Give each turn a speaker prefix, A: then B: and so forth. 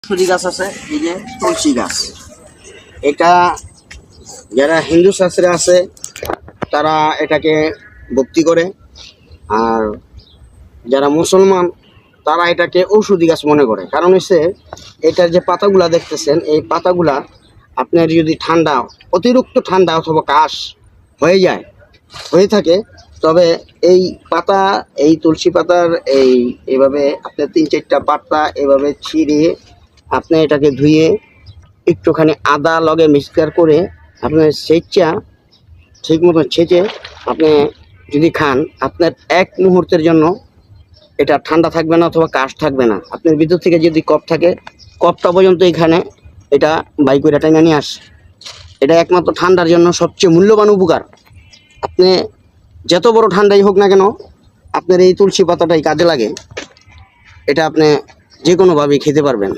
A: তুলসী গাছ আছে, এই যে তুলসী গাছ, এটা যারা হিন্দু শাস্ত্রে আছে তারা এটাকে ভক্তি করে, আর যারা মুসলমান তারা এটাকে ঔষধি গাছ মনে করে। কারণ হচ্ছে এটার যে পাতাগুলা দেখতেছেন, এই পাতাগুলা আপনার যদি ঠান্ডা, অতিরিক্ত ঠান্ডা অথবা কাশ হয়ে থাকে, তবে এই পাতা, এই তুলসী পাতার এইভাবে আপনার 3-4টা পাতা এভাবে ছিঁড়ে আপনি এটাকে ধুয়ে একটুখানি আদা লগে মিক্সচার করে আপনার ঠিক মতো ছেঁচে আপনি যদি খান, আপনার এক মুহূর্তের জন্য এটা ঠান্ডা থাকবে না অথবা কাশ থাকবে না। আপনার ভিতর থেকে যদি কফ থাকে, কফটা পর্যন্ত এখানে এটা বাই করে টেনে নিয়ে আসে। এটা একমাত্র ঠান্ডার জন্য সবচেয়ে মূল্যবান উপকার। আপনি যত বড় ঠান্ডাই হোক না কেন, আপনার এই তুলসী পাতাটাই কাজে লাগে। এটা আপনি যে কোনোভাবেই খেতে পারবেন।